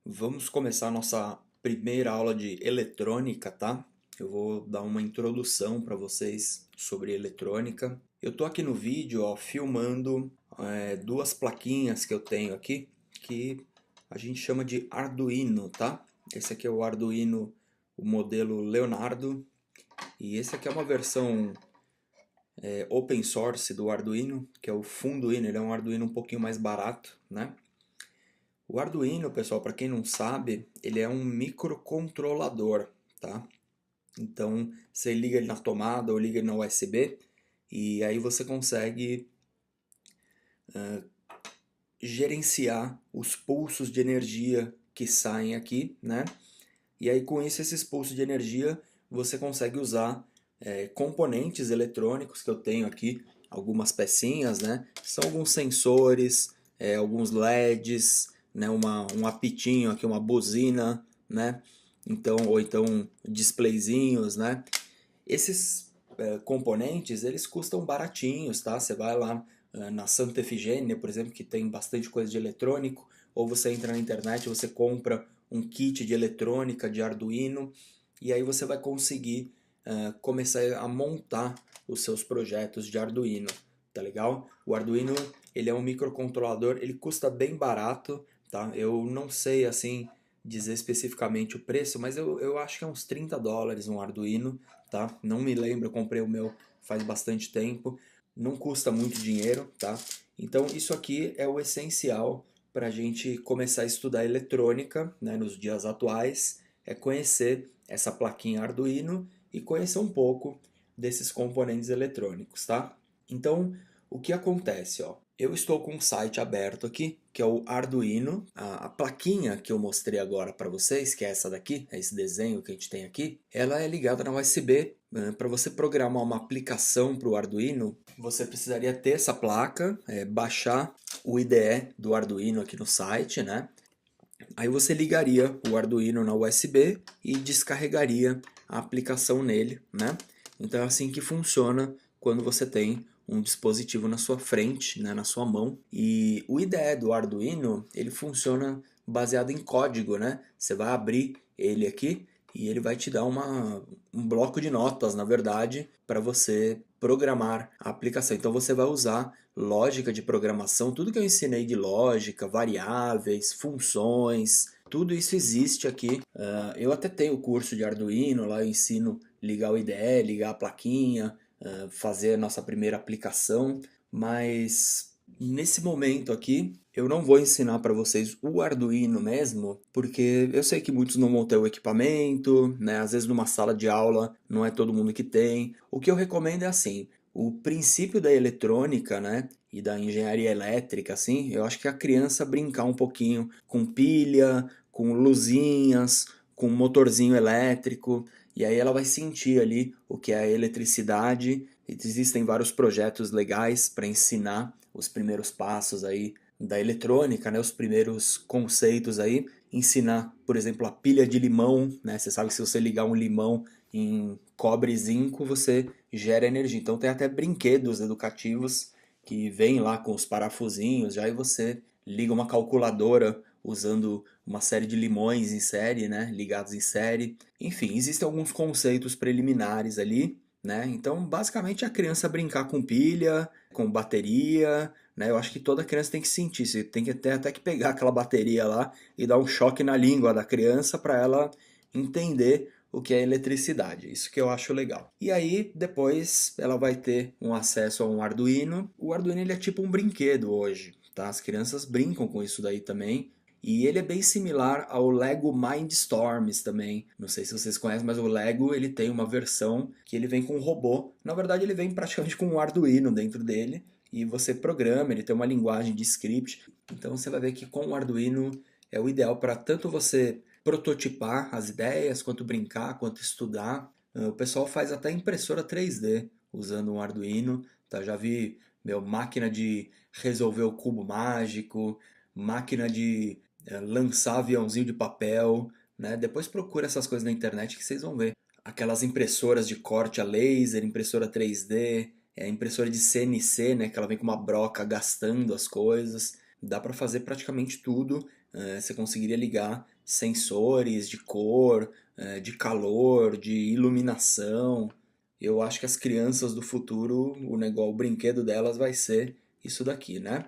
Vamos começar a nossa primeira aula de eletrônica, tá? Eu vou dar uma introdução para vocês sobre eletrônica. Eu tô aqui no vídeo, ó, filmando duas plaquinhas que eu tenho aqui, que a gente chama de Arduino, tá? Esse aqui é o Arduino, o modelo Leonardo, e esse aqui é uma versão open source do Arduino, que é o Funduino. Ele é um Arduino um pouquinho mais barato, né? O Arduino, pessoal, para quem não sabe, ele é um microcontrolador, tá? Então, você liga ele na tomada ou liga ele na USB e aí você consegue gerenciar os pulsos de energia que saem aqui, né? E aí com isso, esses pulsos de energia, você consegue usar componentes eletrônicos que eu tenho aqui, algumas pecinhas, né? São alguns sensores, alguns LEDs, né? Um apitinho aqui, uma buzina, né? Então, ou então displayzinhos, né? Esses componentes, eles custam baratinhos, tá? Você vai lá na Santa Efigênia, por exemplo, que tem bastante coisa de eletrônico, ou você entra na internet, você compra um kit de eletrônica, de Arduino, e aí você vai conseguir começar a montar os seus projetos de Arduino, tá legal? O Arduino, ele é um microcontrolador, ele custa bem barato, tá? Eu não sei, assim, dizer especificamente o preço, mas eu acho que é uns US$ 30 um Arduino, tá? Não me lembro, eu comprei o meu faz bastante tempo, não custa muito dinheiro, tá? Então isso aqui é o essencial para a gente começar a estudar eletrônica, né, nos dias atuais, é conhecer essa plaquinha Arduino e conhecer um pouco desses componentes eletrônicos, tá? Então, o que acontece, ó? Eu estou com um site aberto aqui, que é o Arduino. A plaquinha que eu mostrei agora para vocês, que é essa daqui, é esse desenho que a gente tem aqui, ela é ligada na USB. Para você programar uma aplicação para o Arduino, você precisaria ter essa placa, baixar o IDE do Arduino aqui no site, né? Aí você ligaria o Arduino na USB e descarregaria a aplicação nele, né? Então é assim que funciona quando você tem um dispositivo na sua frente, né, na sua mão. E o IDE do Arduino, ele funciona baseado em código, né? Você vai abrir ele aqui e ele vai te dar um bloco de notas, na verdade, para você programar a aplicação. Então você vai usar lógica de programação, tudo que eu ensinei de lógica, variáveis, funções, tudo isso existe aqui. Eu até tenho o curso de Arduino, lá eu ensino ligar o IDE, ligar a plaquinha, fazer a nossa primeira aplicação, mas nesse momento aqui eu não vou ensinar para vocês o Arduino mesmo, porque eu sei que muitos não vão ter o equipamento, né? Às vezes numa sala de aula não é todo mundo que tem. O que eu recomendo é assim, o princípio da eletrônica, né, e da engenharia elétrica, assim, eu acho que a criança brincar um pouquinho com pilha, com luzinhas, com motorzinho elétrico, e aí ela vai sentir ali o que é a eletricidade. Existem vários projetos legais para ensinar os primeiros passos aí da eletrônica, né, os primeiros conceitos aí, ensinar, por exemplo, a pilha de limão, né? Você sabe que se você ligar um limão em cobre e zinco, você gera energia. Então tem até brinquedos educativos que vêm lá com os parafusinhos, já aí você liga uma calculadora usando uma série de limões em série, né, ligados em série. Enfim, existem alguns conceitos preliminares ali, né? Então, basicamente a criança brincar com pilha, com bateria, né? Eu acho que toda criança tem que sentir, você tem que até que pegar aquela bateria lá e dar um choque na língua da criança para ela entender o que é eletricidade. Isso que eu acho legal. E aí, depois, ela vai ter um acesso a um Arduino. O Arduino ele é tipo um brinquedo hoje, tá? As crianças brincam com isso daí também. E ele é bem similar ao Lego Mindstorms também. Não sei se vocês conhecem, mas o Lego ele tem uma versão que ele vem com um robô. Na verdade, ele vem praticamente com um Arduino dentro dele. E você programa, ele tem uma linguagem de script. Então você vai ver que com o Arduino é o ideal para tanto você prototipar as ideias, quanto brincar, quanto estudar. O pessoal faz até impressora 3D usando um Arduino. Tá? Já vi máquina de resolver o cubo mágico, máquina de lançar aviãozinho de papel. Né? Depois procura essas coisas na internet que vocês vão ver. Aquelas impressoras de corte a laser, impressora 3D, impressora de CNC, né? Que ela vem com uma broca gastando as coisas. Dá para fazer praticamente tudo você conseguiria ligar sensores de cor, de calor, de iluminação. Eu acho que as crianças do futuro, o brinquedo delas vai ser isso daqui, né?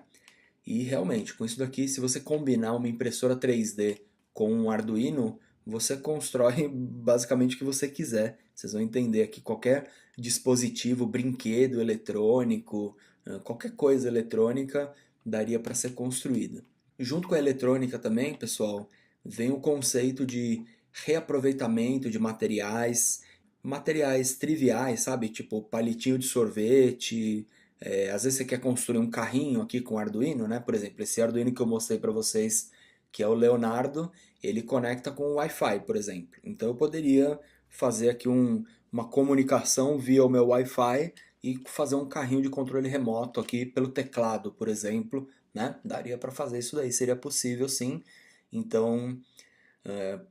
E realmente, com isso daqui, se você combinar uma impressora 3D com um Arduino, você constrói basicamente o que você quiser. Vocês vão entender aqui qualquer dispositivo, brinquedo eletrônico, qualquer coisa eletrônica daria para ser construída. Junto com a eletrônica também, pessoal, vem o conceito de reaproveitamento de materiais, materiais triviais, sabe? Tipo palitinho de sorvete. Às vezes você quer construir um carrinho aqui com Arduino, né? Por exemplo, esse Arduino que eu mostrei para vocês, que é o Leonardo, ele conecta com o Wi-Fi, por exemplo. Então eu poderia fazer aqui uma comunicação via o meu Wi-Fi e fazer um carrinho de controle remoto aqui pelo teclado, por exemplo, né? Daria para fazer isso daí, seria possível sim. Então,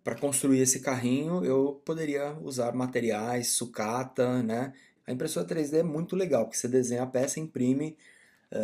para construir esse carrinho, eu poderia usar materiais, sucata, né? A impressora 3D é muito legal, porque você desenha a peça, imprime,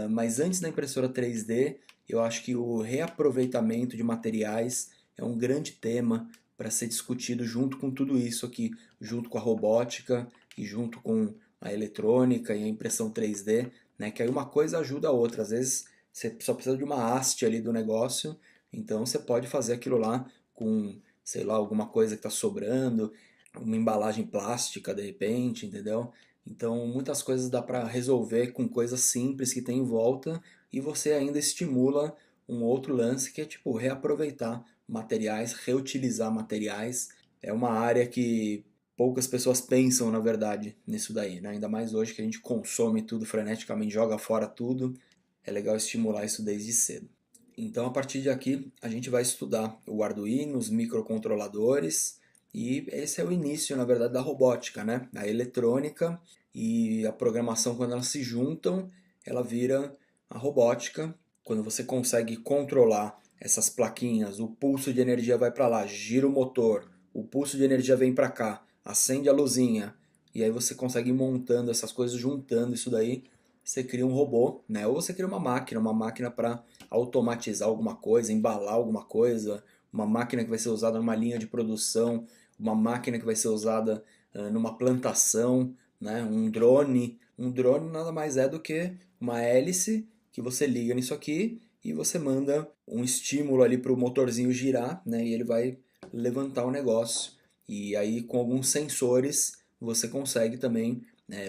mas antes da impressora 3D, eu acho que o reaproveitamento de materiais é um grande tema para ser discutido junto com tudo isso aqui, junto com a robótica e junto com a eletrônica e a impressão 3D, né? Que aí uma coisa ajuda a outra. Às vezes você só precisa de uma haste ali do negócio, então você pode fazer aquilo lá com, sei lá, alguma coisa que está sobrando, uma embalagem plástica de repente, entendeu? Então, muitas coisas dá para resolver com coisas simples que tem em volta e você ainda estimula um outro lance que é tipo reaproveitar materiais, reutilizar materiais. É uma área que poucas pessoas pensam, na verdade, nisso daí, né? Ainda mais hoje que a gente consome tudo freneticamente, joga fora tudo. É legal estimular isso desde cedo. Então, a partir de aqui, a gente vai estudar o Arduino, os microcontroladores, e esse é o início, na verdade, da robótica, né? A eletrônica e a programação, quando elas se juntam, ela vira a robótica. Quando você consegue controlar essas plaquinhas, o pulso de energia vai para lá, gira o motor, o pulso de energia vem para cá, acende a luzinha, e aí você consegue ir montando essas coisas, juntando isso daí, você cria um robô, né? Ou você cria uma máquina para automatizar alguma coisa, embalar alguma coisa, uma máquina que vai ser usada numa linha de produção, uma máquina que vai ser usada numa plantação, né? Um drone. Um drone nada mais é do que uma hélice que você liga nisso aqui e você manda um estímulo ali para o motorzinho girar, né? E ele vai levantar o negócio. E aí com alguns sensores você consegue também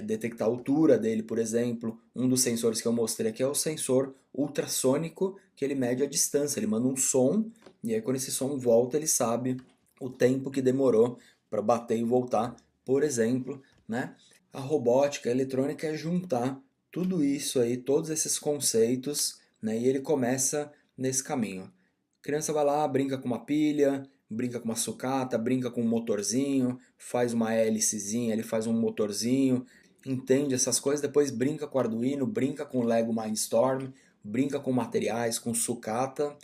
detectar a altura dele, por exemplo. Um dos sensores que eu mostrei aqui é o sensor ultrassônico, que ele mede a distância, ele manda um som, e aí quando esse som volta, ele sabe o tempo que demorou para bater e voltar, por exemplo, né? A robótica, a eletrônica é juntar tudo isso aí, todos esses conceitos, né? E ele começa nesse caminho. A criança vai lá, brinca com uma pilha, brinca com uma sucata, brinca com um motorzinho, faz uma hélicezinha, ele faz um motorzinho, entende essas coisas, depois brinca com Arduino, brinca com Lego Mindstorm, brinca com materiais, com sucata,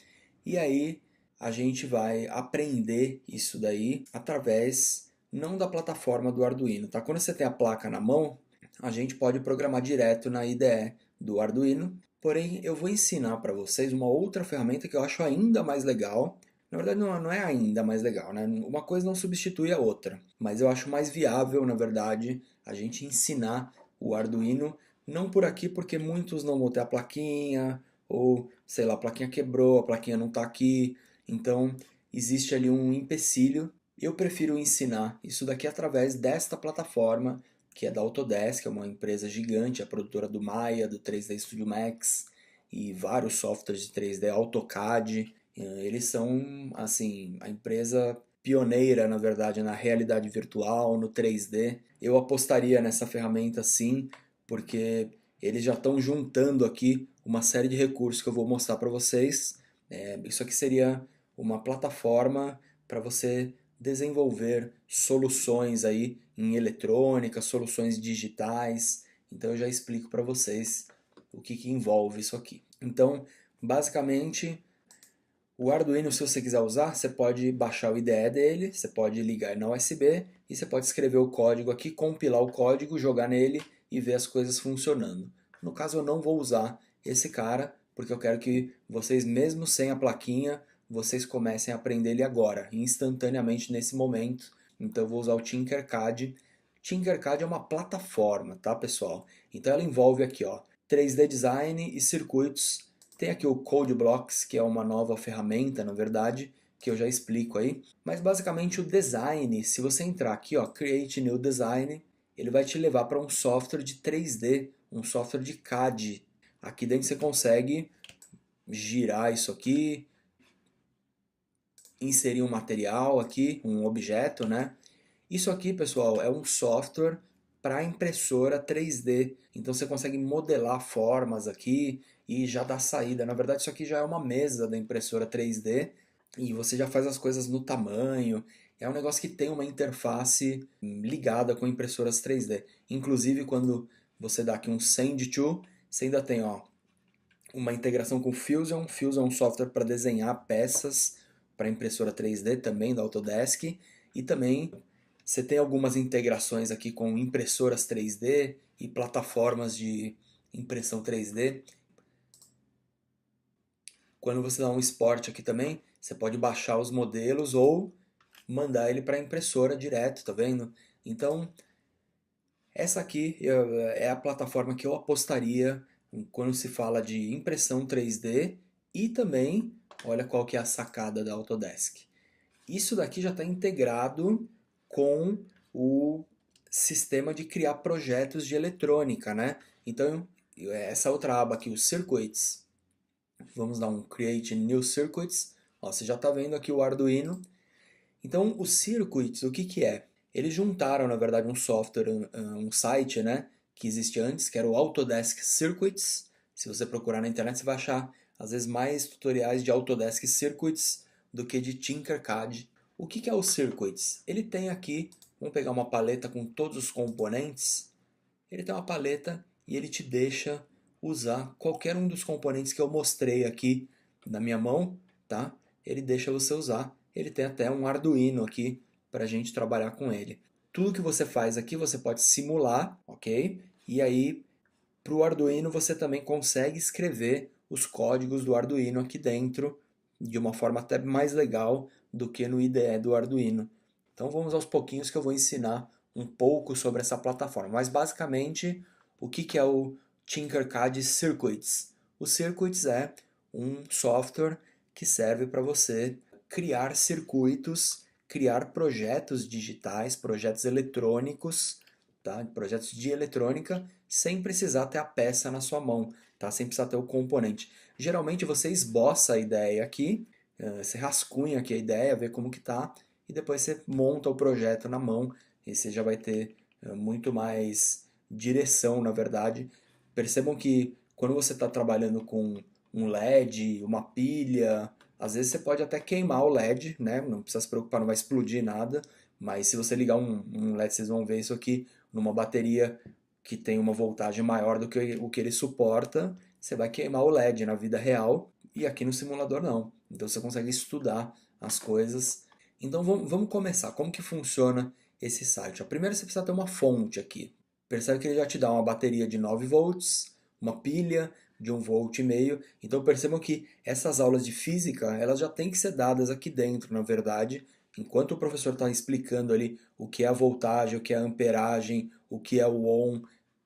e aí a gente vai aprender isso daí através não da plataforma do Arduino, tá? Quando você tem a placa na mão, a gente pode programar direto na IDE do Arduino. Porém, eu vou ensinar para vocês uma outra ferramenta que eu acho ainda mais legal. Na verdade, não é ainda mais legal, né? Uma coisa não substitui a outra. Mas eu acho mais viável, na verdade, a gente ensinar o Arduino. Não por aqui, porque muitos não vão ter a plaquinha, ou sei lá, a plaquinha quebrou, a plaquinha não está aqui. Então, existe ali um empecilho. Eu prefiro ensinar isso daqui através desta plataforma que é da Autodesk, é uma empresa gigante, a produtora do Maya, do 3D Studio Max e vários softwares de 3D, AutoCAD. Eles são, assim, a empresa pioneira, na verdade, na realidade virtual, no 3D. Eu apostaria nessa ferramenta sim, porque eles já estão juntando aqui uma série de recursos que eu vou mostrar para vocês. Isso aqui seria uma plataforma para você desenvolver soluções aí em eletrônica, soluções digitais. Então eu já explico para vocês o que envolve isso aqui. Então, basicamente, o Arduino, se você quiser usar, você pode baixar o IDE dele, você pode ligar na USB e você pode escrever o código aqui, compilar o código, jogar nele e ver as coisas funcionando. No caso, eu não vou usar esse cara, porque eu quero que vocês, mesmo sem a plaquinha, vocês comecem a aprender ele agora, instantaneamente nesse momento. Então eu vou usar o Tinkercad. Tinkercad é uma plataforma, tá, pessoal? Então ela envolve aqui, ó, 3D Design e circuitos. Tem aqui o Code Blocks, que é uma nova ferramenta, na verdade, que eu já explico aí. Mas basicamente o design, se você entrar aqui, ó, Create New Design, ele vai te levar para um software de 3D, um software de CAD. Aqui dentro você consegue girar isso aqui, inserir um material aqui, um objeto, né? Isso aqui, pessoal, é um software para impressora 3D. Então você consegue modelar formas aqui e já dar saída. Na verdade, isso aqui já é uma mesa da impressora 3D e você já faz as coisas no tamanho. É um negócio que tem uma interface ligada com impressoras 3D. Inclusive, quando você dá aqui um Send To, você ainda tem, ó, uma integração com o Fusion. Fusion é um software para desenhar peças para impressora 3D também da Autodesk. E também você tem algumas integrações aqui com impressoras 3D e plataformas de impressão 3D. Quando você dá um export aqui também, você pode baixar os modelos ou mandar ele para a impressora direto, tá vendo? Então, essa aqui é a plataforma que eu apostaria quando se fala de impressão 3D e também, olha qual que é a sacada da Autodesk. Isso daqui já está integrado com o sistema de criar projetos de eletrônica, né? Então, essa outra aba aqui, os Circuits. Vamos dar um Create New Circuits. Ó, você já está vendo aqui o Arduino. Então, os circuits, o que que é? Eles juntaram, na verdade, um software, um site, né, que existia antes, que era o Autodesk Circuits. Se você procurar na internet, você vai achar, às vezes, mais tutoriais de Autodesk Circuits do que de Tinkercad. O que que é o Circuits? Ele tem aqui, vamos pegar uma paleta com todos os componentes. Ele tem uma paleta e ele te deixa usar qualquer um dos componentes que eu mostrei aqui na minha mão, tá? Ele deixa você usar. Ele tem até um Arduino aqui para a gente trabalhar com ele. Tudo que você faz aqui você pode simular, ok? E aí, para o Arduino você também consegue escrever os códigos do Arduino aqui dentro de uma forma até mais legal do que no IDE do Arduino. Então vamos aos pouquinhos que eu vou ensinar um pouco sobre essa plataforma. Mas basicamente, o que é o Tinkercad Circuits? O Circuits é um software que serve para você criar circuitos, criar projetos digitais, projetos eletrônicos, tá? Projetos de eletrônica, sem precisar ter a peça na sua mão, tá? Sem precisar ter o componente. Geralmente você esboça a ideia aqui, você rascunha aqui a ideia, vê como que tá, e depois você monta o projeto na mão, e você já vai ter muito mais direção, na verdade. Percebam que quando você está trabalhando com um LED, uma pilha, às vezes você pode até queimar o LED, né? Não precisa se preocupar, não vai explodir nada. Mas se você ligar um LED, vocês vão ver isso aqui numa bateria que tem uma voltagem maior do que o que ele suporta, você vai queimar o LED na vida real e aqui no simulador não. Então você consegue estudar as coisas. Então vamos começar. Como que funciona esse site? Primeiro você precisa ter uma fonte aqui. Percebe que ele já te dá uma bateria de 9 volts, uma pilha de 1,5 volt. Então percebam que essas aulas de física, elas já têm que ser dadas aqui dentro, na verdade. Enquanto o professor está explicando ali o que é a voltagem, o que é a amperagem, o que é o ohm,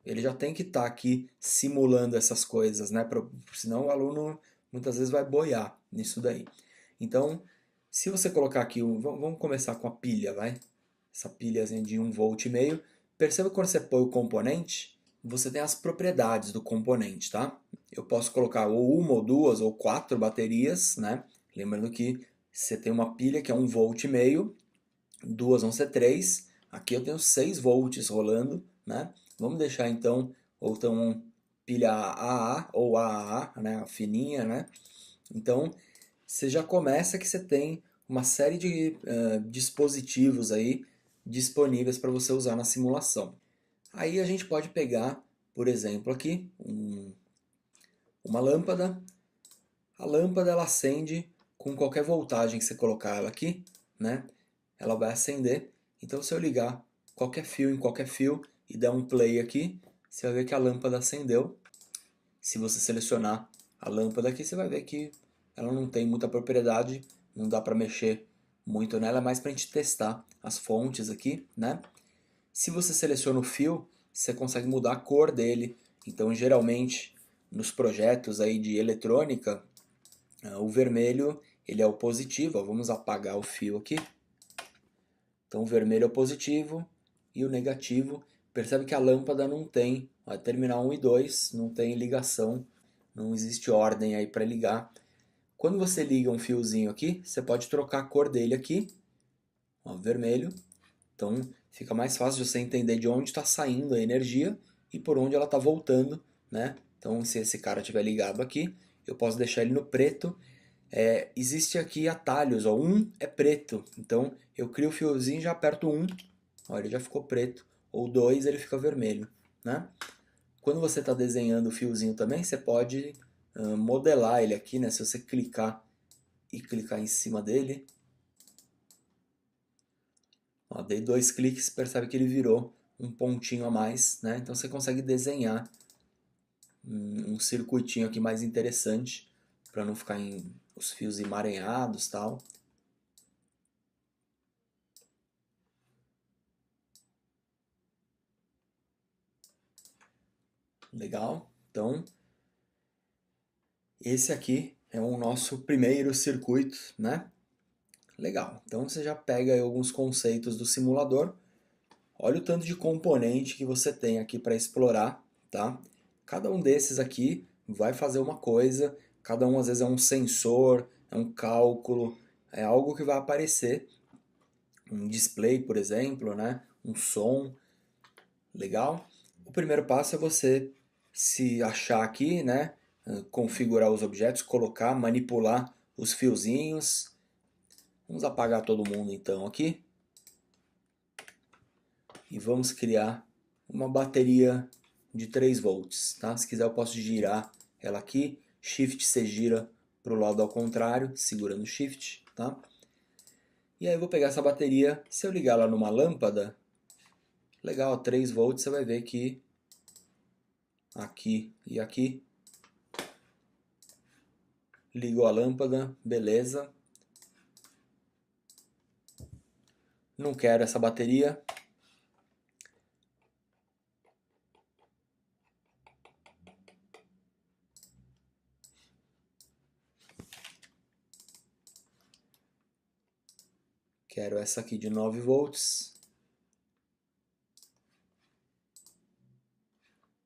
ele já tem que estar aqui simulando essas coisas, né? Senão o aluno muitas vezes vai boiar nisso daí. Então, se você colocar aqui, vamos começar com a pilha, vai? Essa pilhazinha de 1,5 volt. Perceba que quando você põe o componente, você tem as propriedades do componente, tá? Eu posso colocar ou uma, ou duas, ou quatro baterias, né? Lembrando que você tem uma pilha que é 1,5 volt, duas vão ser 3. Aqui eu tenho 6 volts rolando, né? Vamos deixar então, ou então pilha AA ou AAA, né? A fininha, né? Então, você já começa que você tem uma série de dispositivos aí disponíveis para você usar na simulação. Aí a gente pode pegar, por exemplo, aqui uma lâmpada. A lâmpada ela acende com qualquer voltagem que você colocar ela aqui, né? Ela vai acender. Então se eu ligar qualquer fio em qualquer fio e der um play aqui, você vai ver que a lâmpada acendeu. Se você selecionar a lâmpada aqui, você vai ver que ela não tem muita propriedade, não dá para mexer muito nela, é mais para a gente testar as fontes aqui, né? Se você seleciona o fio, você consegue mudar a cor dele. Então, geralmente, nos projetos aí de eletrônica, o vermelho ele é o positivo. Ó, vamos apagar o fio aqui. Então, o vermelho é o positivo e o negativo. Percebe que a lâmpada não tem, ó, terminal 1 e 2, não tem ligação, não existe ordem aí para ligar. Quando você liga um fiozinho aqui, você pode trocar a cor dele aqui, ó, vermelho. Então fica mais fácil de você entender de onde está saindo a energia e por onde ela está voltando, né? Então se esse cara estiver ligado aqui, eu posso deixar ele no preto. Existe aqui atalhos, ó, 1 é preto, então eu crio o fiozinho e já aperto 1, ó, ele já ficou preto, ou 2 ele fica vermelho, né? Quando você está desenhando o fiozinho também, você pode modelar ele aqui, né? Se você clicar e clicar em cima dele, ó, dei 2 cliques, percebe que ele virou um pontinho a mais, né? Então você consegue desenhar um circuitinho aqui mais interessante para não ficar os fios emaranhados e tal. Legal? Então, esse aqui é o nosso primeiro circuito, né? Legal. Então você já pega aí alguns conceitos do simulador. Olha o tanto de componente que você tem aqui para explorar, tá? Cada um desses aqui vai fazer uma coisa, cada um às vezes é um sensor, é um cálculo, é algo que vai aparecer, um display, por exemplo, né? Um som, legal? O primeiro passo é você se achar aqui, né? Configurar os objetos, colocar, manipular os fiozinhos. Vamos apagar todo mundo então aqui. E vamos criar uma bateria de 3 volts, tá? Se quiser eu posso girar ela aqui, Shift você gira para o lado ao contrário, segurando Shift, tá? E aí eu vou pegar essa bateria, se eu ligar ela numa lâmpada, legal, 3 volts, você vai ver que aqui e aqui ligou a lâmpada, beleza. Não quero essa bateria. Quero essa aqui de 9 volts.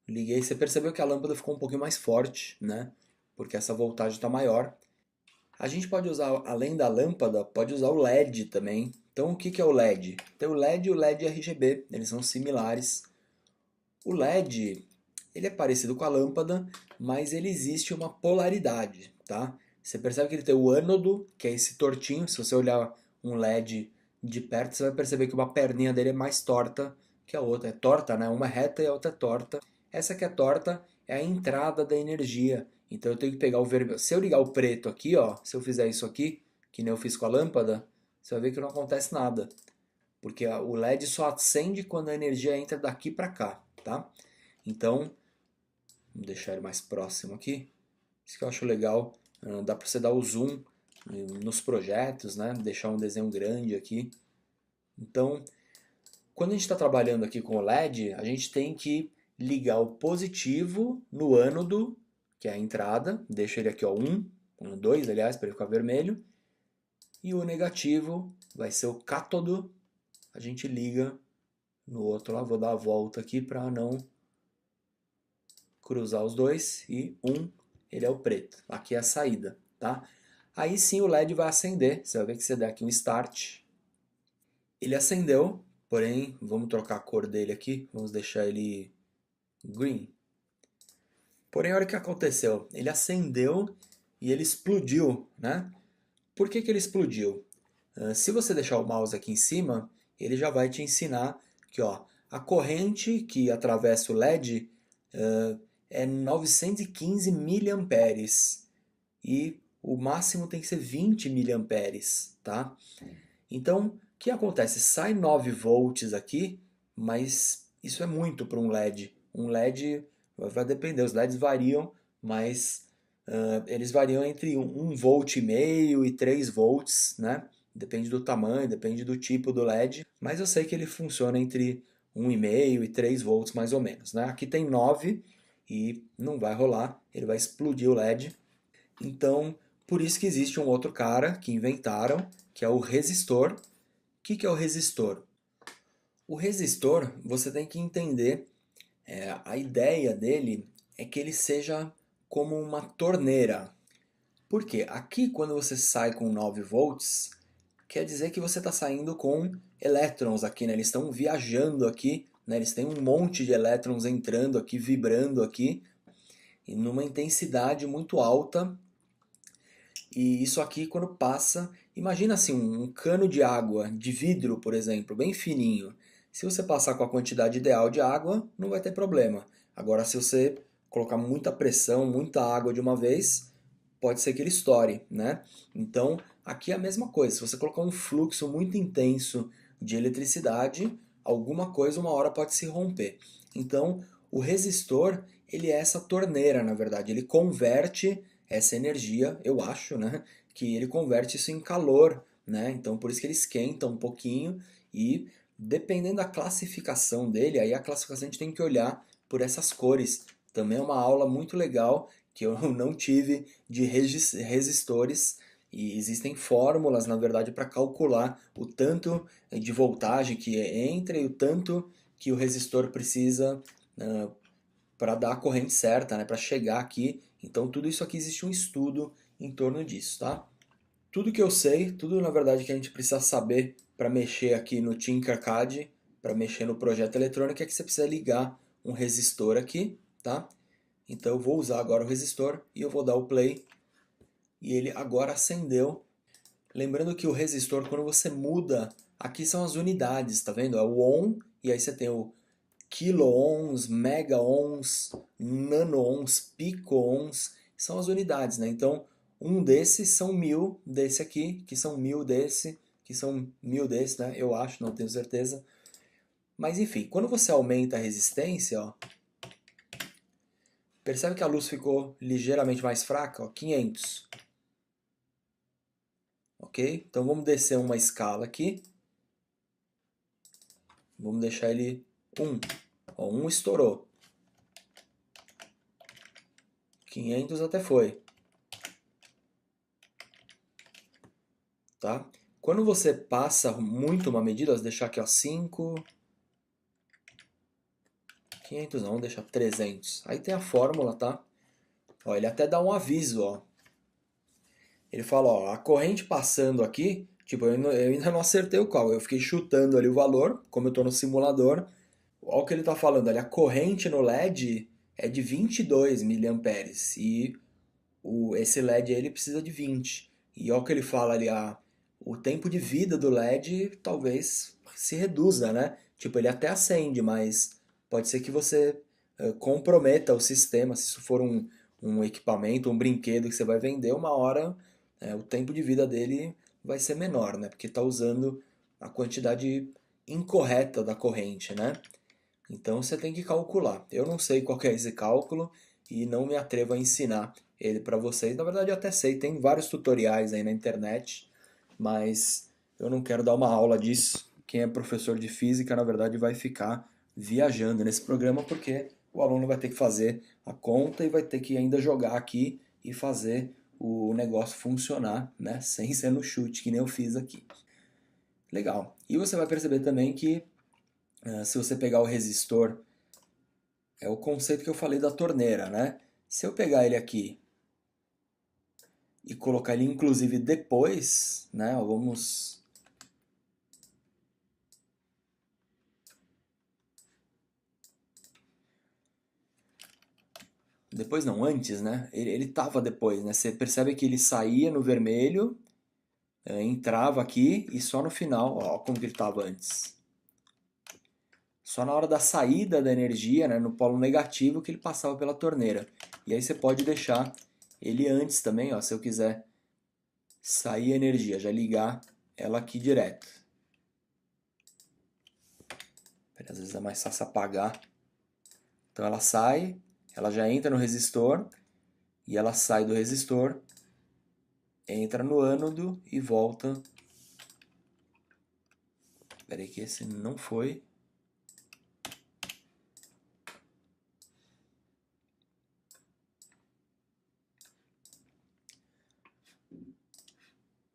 Liguei, você percebeu que a lâmpada ficou um pouquinho mais forte, né? Porque essa voltagem está maior. A gente pode usar, além da lâmpada, pode usar o LED também. Então o que é o LED? Tem o LED e o LED RGB, eles são similares. O LED, ele é parecido com a lâmpada, mas ele existe uma polaridade, tá? Você percebe que ele tem o ânodo, que é esse tortinho. Se você olhar um LED de perto, você vai perceber que uma perninha dele é mais torta que a outra. É torta, né? Uma é reta e a outra é torta. Essa que é torta é a entrada da energia. Então eu tenho que pegar o vermelho. Se eu ligar o preto aqui, ó, se eu fizer isso aqui, que nem eu fiz com a lâmpada, você vai ver que não acontece nada. Porque o LED só acende quando a energia entra daqui para cá, tá? Então, vamos deixar ele mais próximo aqui. Isso que eu acho legal. Dá para você dar o zoom nos projetos, né? Deixar um desenho grande aqui. Então, quando a gente está trabalhando aqui com o LED, a gente tem que ligar o positivo no ânodo, que é a entrada. Deixa ele aqui, ó, 1, 2, aliás, para ele ficar vermelho. E o negativo vai ser o cátodo. A gente liga no outro lá. Vou dar a volta aqui para não cruzar os dois. E 1, ele é o preto. Aqui é a saída, tá? Aí sim o LED vai acender. Você vai ver que você dá aqui um start. Ele acendeu, porém, vamos trocar a cor dele aqui. Vamos deixar ele green. Porém, olha o que aconteceu. Ele acendeu e ele explodiu, né? Por que ele explodiu? Se você deixar o mouse aqui em cima, ele já vai te ensinar que, ó, a corrente que atravessa o LED é 915 miliamperes e o máximo tem que ser 20 miliamperes, tá? Então, o que acontece? Sai 9 volts aqui, mas isso é muito para um LED. Um LED vai depender, os LEDs variam, mas Eles variam entre 1,5 volt e 3 volts, né? Depende do tamanho, depende do tipo do LED, mas eu sei que ele funciona entre 1,5 e 3 volts mais ou menos, né? Aqui tem 9 e não vai rolar, ele vai explodir o LED. Então, por isso que existe um outro cara que inventaram, que é o resistor. O que é o resistor? O resistor, você tem que entender, a ideia dele é que ele seja como uma torneira. Por quê? Aqui, quando você sai com 9 volts, quer dizer que você está saindo com elétrons aqui, né? Eles estão viajando aqui, né? Eles têm um monte de elétrons entrando aqui, vibrando aqui, e numa intensidade muito alta. E isso aqui, quando passa, imagina assim, um cano de água, de vidro, por exemplo, bem fininho. Se você passar com a quantidade ideal de água, não vai ter problema. Agora, se você colocar muita pressão, muita água de uma vez, pode ser que ele estoure, né? Então, aqui é a mesma coisa. Se você colocar um fluxo muito intenso de eletricidade, alguma coisa uma hora pode se romper. Então, o resistor, ele é essa torneira, na verdade. Ele converte essa energia, eu acho, né? Que ele converte isso em calor, né? Então, por isso que ele esquenta um pouquinho e, dependendo da classificação dele, aí a classificação a gente tem que olhar por essas cores. Também é uma aula muito legal que eu não tive de resistores e existem fórmulas, na verdade, para calcular o tanto de voltagem que entra e o tanto que o resistor precisa para dar a corrente certa, né, para chegar aqui. Então, tudo isso aqui existe um estudo em torno disso, tá? Tudo que eu sei, tudo na verdade que a gente precisa saber para mexer aqui no Tinkercad, para mexer no projeto eletrônico, é que você precisa ligar um resistor aqui, tá? Então eu vou usar agora o resistor e eu vou dar o play e ele agora acendeu. Lembrando que o resistor, quando você muda, aqui são as unidades, tá vendo? É o ohm e aí você tem o kilo-ohms, mega-ohms, nano-ohms, pico-ohms, são as unidades, né? Então, um desses são 1000 desse aqui, que são 1000 desse, que são 1000 desse, né? Eu acho, não tenho certeza. Mas enfim, quando você aumenta a resistência, ó, percebe que a luz ficou ligeiramente mais fraca, ó, 500. Ok? Então vamos descer uma escala aqui. Vamos deixar ele 1. Ó, 1 estourou. 500 até foi. Tá? Quando você passa muito uma medida, vou deixar aqui ó, 5, 500 não, vamos deixar 300. Aí tem a fórmula, tá? Ó, ele até dá um aviso, ó. Ele fala, ó, a corrente passando aqui, tipo, eu ainda não acertei o qual, eu fiquei chutando ali o valor, como eu estou no simulador. Olha o que ele está falando ali, a corrente no LED é de 22 miliamperes e esse LED aí, ele precisa de 20. E olha o que ele fala ali, o tempo de vida do LED talvez se reduza, né? Tipo, ele até acende, mas pode ser que você comprometa o sistema, se isso for um equipamento, um brinquedo que você vai vender, uma hora o tempo de vida dele vai ser menor, né? Porque está usando a quantidade incorreta da corrente, né? Então você tem que calcular. Eu não sei qual que é esse cálculo e não me atrevo a ensinar ele para vocês. Na verdade, eu até sei, tem vários tutoriais aí na internet, mas eu não quero dar uma aula disso. Quem é professor de física, na verdade, vai ficar viajando nesse programa porque o aluno vai ter que fazer a conta e vai ter que ainda jogar aqui e fazer o negócio funcionar, né? Sem ser no chute, que nem eu fiz aqui. Legal. E você vai perceber também que se você pegar o resistor, é o conceito que eu falei da torneira, né? Se eu pegar ele aqui e colocar ele inclusive depois, né? Vamos... Depois não, antes, né? Ele tava depois, né? Você percebe que ele saía no vermelho, entrava aqui e só no final, ó, como que ele tava antes. Só na hora da saída da energia, né, no polo negativo, que ele passava pela torneira. E aí você pode deixar ele antes também, ó, se eu quiser sair a energia, já ligar ela aqui direto. Às vezes é mais fácil apagar. Então ela sai, ela já entra no resistor e ela sai do resistor, entra no ânodo e volta. Espera aí que esse não foi.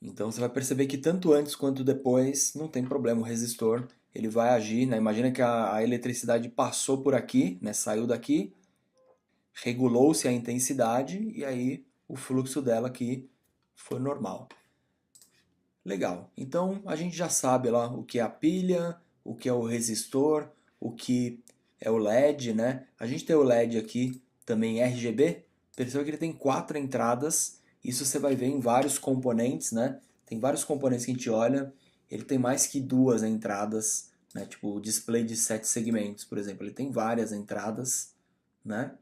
Então você vai perceber que tanto antes quanto depois não tem problema, o resistor ele vai agir, né? Imagina que a eletricidade passou por aqui, né? Saiu daqui, regulou-se a intensidade e aí o fluxo dela aqui foi normal. Legal, então a gente já sabe lá o que é a pilha, o que é o resistor, o que é o LED, né? A gente tem o LED aqui também RGB, perceba que ele tem 4 entradas, isso você vai ver em vários componentes, né? Tem vários componentes que a gente olha, ele tem mais que 2 entradas, né? Tipo o display de 7 segmentos, por exemplo, ele tem várias entradas, né?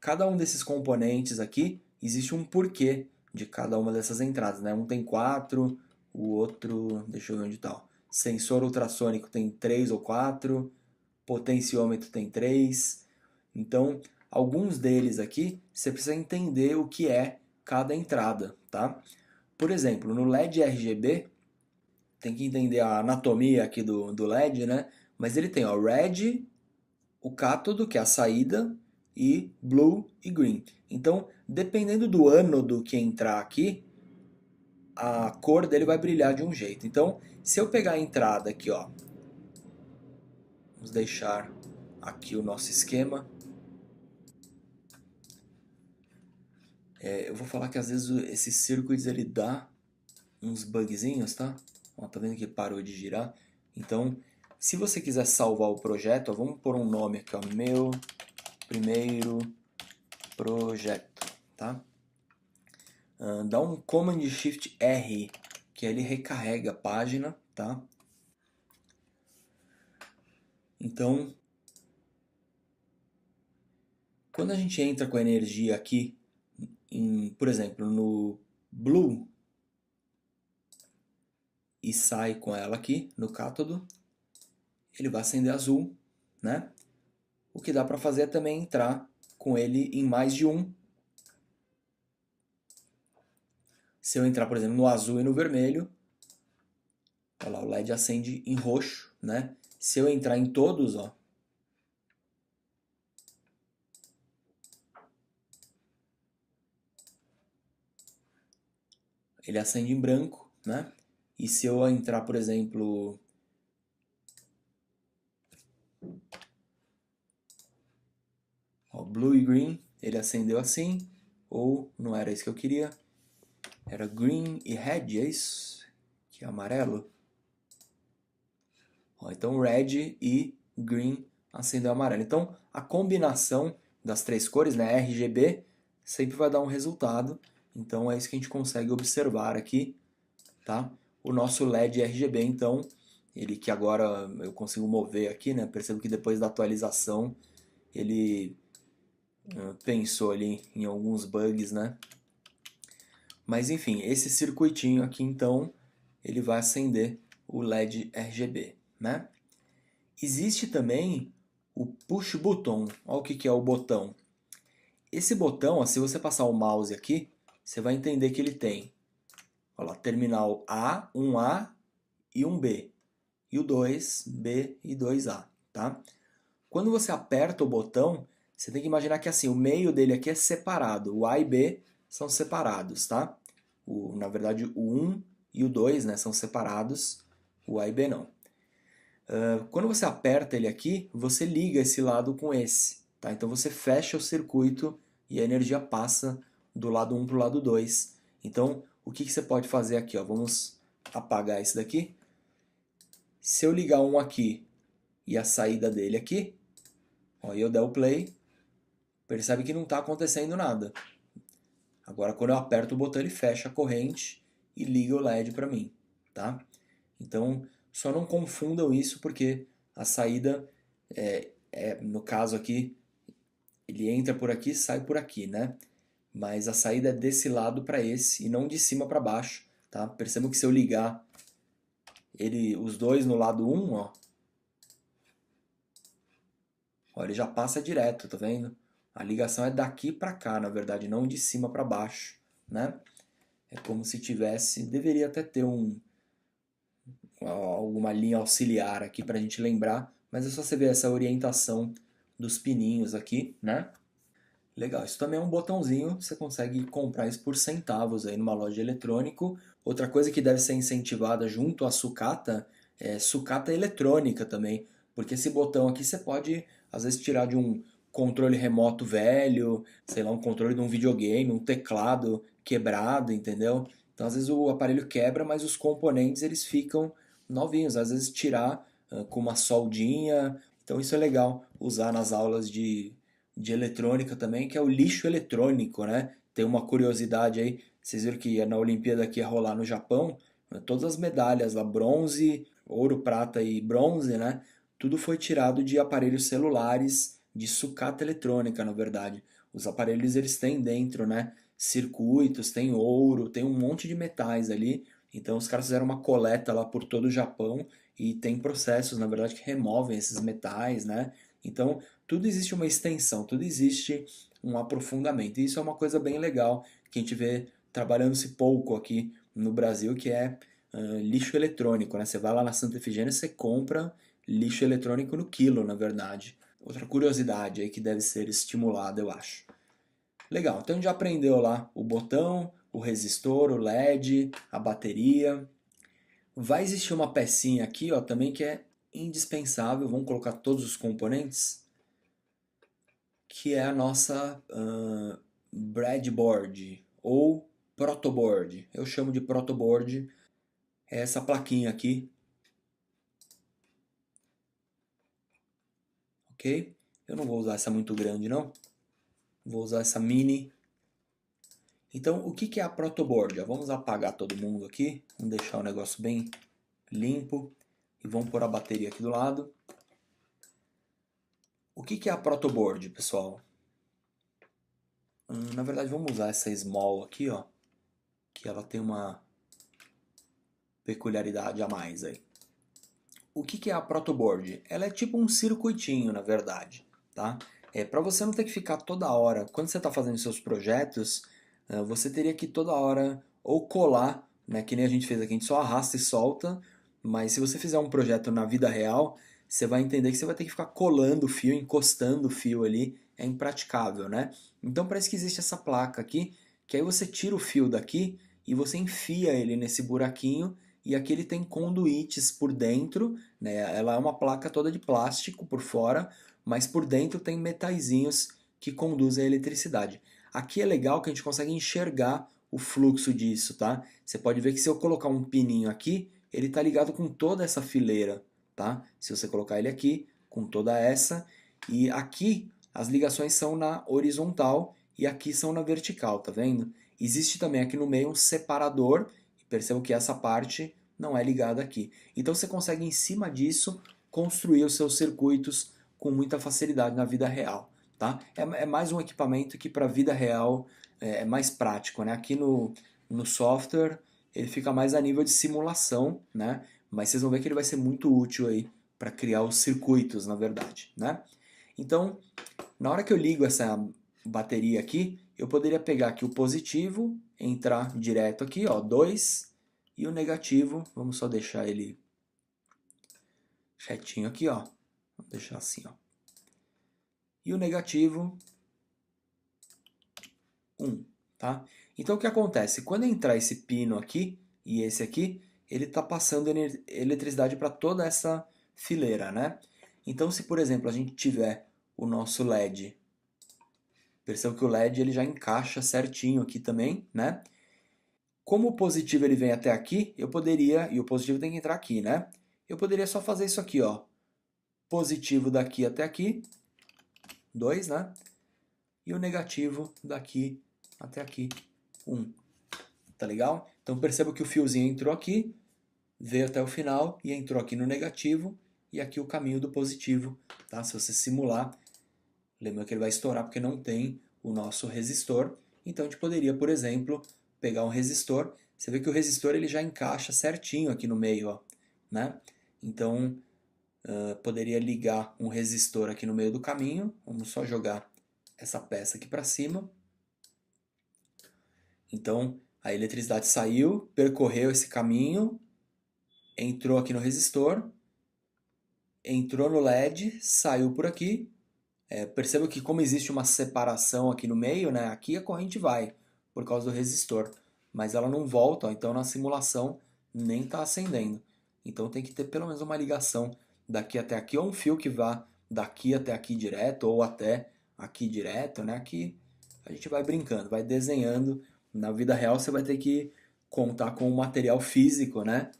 Cada um desses componentes aqui, existe um porquê de cada uma dessas entradas, né? Um tem 4, o outro, deixa eu ver onde está. Sensor ultrassônico tem 3 ou 4, potenciômetro tem 3. Então, alguns deles aqui, você precisa entender o que é cada entrada, tá? Por exemplo, no LED RGB, tem que entender a anatomia aqui do LED, né? Mas ele tem, ó, red, o cátodo, que é a saída, e blue e green. Então, dependendo do ânodo que entrar aqui, a cor dele vai brilhar de um jeito. Então, se eu pegar a entrada aqui, ó, vamos deixar aqui o nosso esquema. Eu vou falar que às vezes esse circuits ele dá uns bugzinhos, tá? Ó, tá vendo que parou de girar? Então, se você quiser salvar o projeto, ó, vamos pôr um nome aqui, ó, meu primeiro projeto, tá? Dá um Command Shift R, que ele recarrega a página, tá? Então, quando a gente entra com a energia aqui, por exemplo, no Blue, e sai com ela aqui no cátodo, ele vai acender azul, né? O que dá para fazer é também entrar com ele em mais de um. Se eu entrar, por exemplo, no azul e no vermelho, olha lá, o LED acende em roxo, né? Se eu entrar em todos, ó, ele acende em branco, né? E se eu entrar, por exemplo, ó, blue e green, ele acendeu assim, ou não era isso que eu queria, era green e red, é isso? Que é amarelo. Ó, então red e green acendeu amarelo. Então a combinação das três cores, né, RGB, sempre vai dar um resultado. Então é isso que a gente consegue observar aqui, tá? O nosso LED RGB, então, ele que agora eu consigo mover aqui, né? Percebo que depois da atualização ele pensou ali em alguns bugs, né? Mas enfim, esse circuitinho aqui então, ele vai acender o LED RGB, né? Existe também o push button. Olha o que é o botão. Esse botão, ó, se você passar o mouse aqui, você vai entender que ele tem, olha lá, terminal A, um A e um B. E o 2B e 2A, tá? Quando você aperta o botão, você tem que imaginar que assim, o meio dele aqui é separado. O A e B são separados, tá? Na verdade, o 1 e o 2, né, são separados. O A e B não. Quando você aperta ele aqui, você liga esse lado com esse, tá? Então você fecha o circuito e a energia passa do lado 1 para o lado 2. Então, o que você pode fazer aqui? Ó? Vamos apagar esse daqui. Se eu ligar um aqui e a saída dele aqui, ó, e eu der o play, percebe que não está acontecendo nada. Agora, quando eu aperto o botão, ele fecha a corrente e liga o LED para mim, tá? Então, só não confundam isso porque a saída, no caso aqui, ele entra por aqui e sai por aqui, né? Mas a saída é desse lado para esse e não de cima para baixo, tá? Percebam que se eu ligar os dois no lado 1, ó, ele já passa direto, tá vendo? A ligação é daqui para cá, na verdade, não de cima para baixo, né? É como se tivesse, deveria até ter alguma linha auxiliar aqui para a gente lembrar, mas é só você ver essa orientação dos pininhos aqui, né? Legal, isso também é um botãozinho, você consegue comprar isso por centavos aí numa loja de eletrônico. Outra coisa que deve ser incentivada junto à sucata é sucata eletrônica também, porque esse botão aqui você pode às vezes tirar de um controle remoto velho, sei lá, um controle de um videogame, um teclado quebrado, entendeu? Então às vezes o aparelho quebra, mas os componentes eles ficam novinhos, às vezes tirar com uma soldinha. Então isso é legal usar nas aulas de eletrônica também, que é o lixo eletrônico, né? Tem uma curiosidade aí, vocês viram que na Olimpíada que ia rolar no Japão, todas as medalhas lá, bronze, ouro, prata e bronze, né? Tudo foi tirado de aparelhos celulares, de sucata eletrônica, na verdade. Os aparelhos eles têm dentro, né? Circuitos, tem ouro, tem um monte de metais ali. Então os caras fizeram uma coleta lá por todo o Japão e tem processos, na verdade, que removem esses metais, né? Então tudo existe uma extensão, tudo existe um aprofundamento. E isso é uma coisa bem legal que a gente vê trabalhando-se pouco aqui no Brasil, que é lixo eletrônico, né? Você vai lá na Santa Efigênia, você compra lixo eletrônico no quilo, na verdade. Outra curiosidade aí que deve ser estimulada, eu acho. Legal, então a gente já aprendeu lá o botão, o resistor, o LED, a bateria. Vai existir uma pecinha aqui, ó, também que é indispensável. Vamos colocar todos os componentes, que é a nossa breadboard ou protoboard. Eu chamo de protoboard, é essa plaquinha aqui, ok? Eu não vou usar essa muito grande não, vou usar essa mini. Então o que é a protoboard? Vamos apagar todo mundo aqui, vamos deixar o negócio bem limpo e vamos pôr a bateria aqui do lado. O que é a protoboard, pessoal? Na verdade vamos usar essa small aqui, ó, que ela tem uma peculiaridade a mais aí. O que é a protoboard? Ela é tipo um circuitinho, na verdade, tá? Para você não ter que ficar toda hora, quando você está fazendo seus projetos, você teria que toda hora ou colar, né, que nem a gente fez aqui, a gente só arrasta e solta, mas se você fizer um projeto na vida real, você vai entender que você vai ter que ficar colando o fio, encostando o fio ali, é impraticável, né? Então parece que existe essa placa aqui, que aí você tira o fio daqui e você enfia ele nesse buraquinho, e aqui ele tem conduítes por dentro, né? Ela é uma placa toda de plástico por fora, mas por dentro tem metaizinhos que conduzem a eletricidade. Aqui é legal que a gente consegue enxergar o fluxo disso, tá? Você pode ver que se eu colocar um pininho aqui, ele está ligado com toda essa fileira, tá? Se você colocar ele aqui, com toda essa, e aqui as ligações são na horizontal e aqui são na vertical, tá vendo? Existe também aqui no meio um separador, percebam que essa parte não é ligada aqui. Então você consegue em cima disso construir os seus circuitos com muita facilidade na vida real. Tá? É mais um equipamento que para a vida real é mais prático. Né? Aqui no software ele fica mais a nível de simulação, né? Mas vocês vão ver que ele vai ser muito útil aí para criar os circuitos, na verdade. Né? Então, na hora que eu ligo essa bateria aqui, eu poderia pegar aqui o positivo, entrar direto aqui, ó, 2, e o negativo, vamos só deixar ele retinho aqui, ó. Vamos deixar assim, ó. E o negativo, 1, tá? Então o que acontece? Quando entrar esse pino aqui e esse aqui, ele está passando eletricidade para toda essa fileira, né? Então se, por exemplo, a gente tiver o nosso LED, perceba que o LED ele já encaixa certinho aqui também, né? Como o positivo ele vem até aqui, eu poderia, e o positivo tem que entrar aqui, né? Eu poderia só fazer isso aqui, ó. Positivo daqui até aqui, 2, né? E o negativo daqui até aqui, 1. Tá legal? Então perceba que o fiozinho entrou aqui, veio até o final e entrou aqui no negativo e aqui o caminho do positivo, tá? Se você simular, lembra que ele vai estourar porque não tem o nosso resistor. Então a gente poderia, por exemplo, pegar um resistor. Você vê que o resistor ele já encaixa certinho aqui no meio, ó, né? Então poderia ligar um resistor aqui no meio do caminho. Vamos só jogar essa peça aqui para cima. Então a eletricidade saiu, percorreu esse caminho, entrou aqui no resistor, entrou no LED, saiu por aqui. Perceba que como existe uma separação aqui no meio, né, aqui a corrente vai por causa do resistor, mas ela não volta, ó, então na simulação nem está acendendo. Então tem que ter pelo menos uma ligação daqui até aqui, ou um fio que vá daqui até aqui direto, ou até aqui direto, né? Aqui a gente vai brincando, vai desenhando. Na vida real você vai ter que contar com o material físico, né?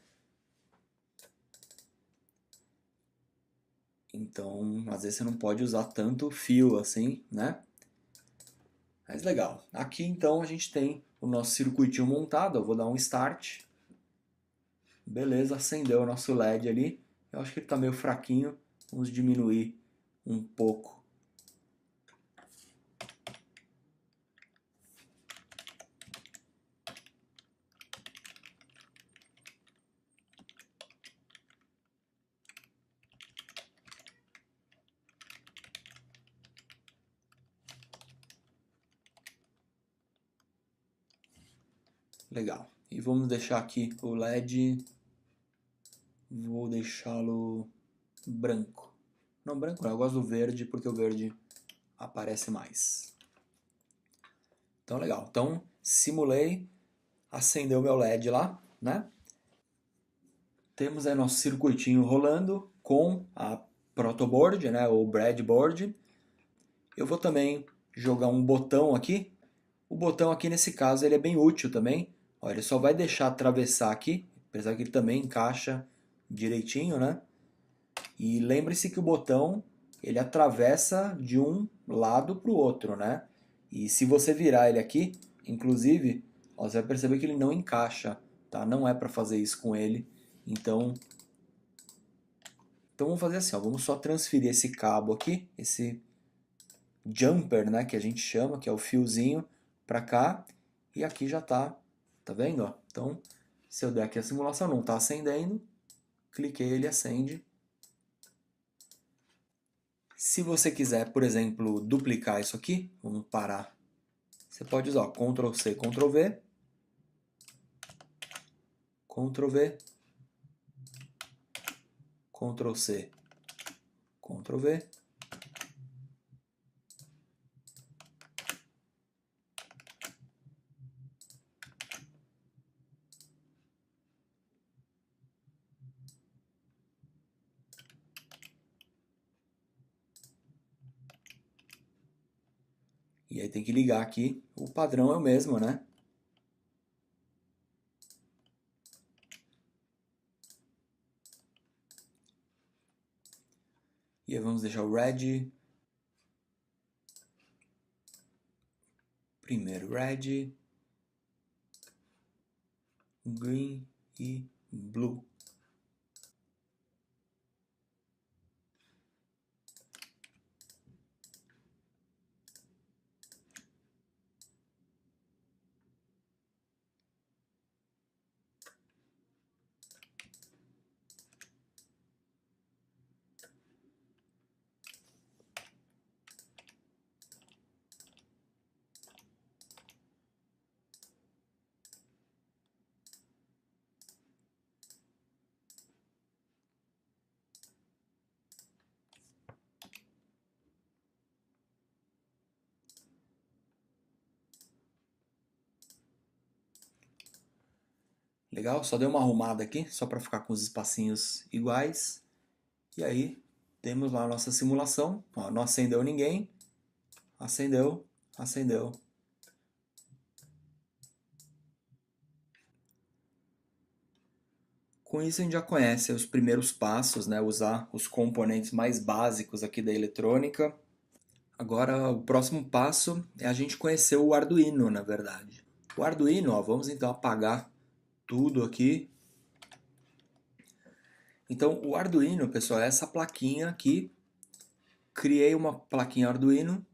Então, às vezes você não pode usar tanto fio assim, né? Mas legal. Aqui então a gente tem o nosso circuitinho montado. Eu vou dar um start. Beleza, acendeu o nosso LED ali. Eu acho que ele está meio fraquinho. Vamos diminuir um pouco. Legal. E vamos deixar aqui o LED. Vou deixá-lo branco. Não, branco não. Eu gosto do verde porque o verde aparece mais. Então, legal. Então, simulei. Acendeu meu LED lá, né? Temos aí nosso circuitinho rolando com a protoboard, né, ou breadboard. Eu vou também jogar um botão aqui. O botão aqui nesse caso ele é bem útil também. Ó, ele só vai deixar atravessar aqui, apesar que ele também encaixa direitinho, né? E lembre-se que o botão ele atravessa de um lado para o outro, né? E se você virar ele aqui, inclusive, ó, você vai perceber que ele não encaixa, tá? Não é para fazer isso com ele. Então vamos fazer assim, ó, vamos só transferir esse cabo aqui, esse jumper, né, que a gente chama, que é o fiozinho, para cá, e aqui já tá vendo? Ó? Então, se eu der aqui a simulação, não está acendendo, cliquei, ele acende. Se você quiser, por exemplo, duplicar isso aqui, vamos parar, você pode usar ó, Ctrl C, Ctrl V, Ctrl V, Ctrl C, Ctrl V. E aí tem que ligar aqui, o padrão é o mesmo, né? E aí vamos deixar o red, primeiro red, green e blue. Legal? Só dei uma arrumada aqui, só para ficar com os espacinhos iguais. E aí, temos lá a nossa simulação. Ó, não acendeu ninguém. Acendeu, acendeu. Com isso a gente já conhece os primeiros passos, né? Usar os componentes mais básicos aqui da eletrônica. Agora o próximo passo é a gente conhecer o Arduino, na verdade. O Arduino, ó, vamos então apagar tudo aqui. Então o Arduino, pessoal, é essa plaquinha aqui. Criei uma plaquinha Arduino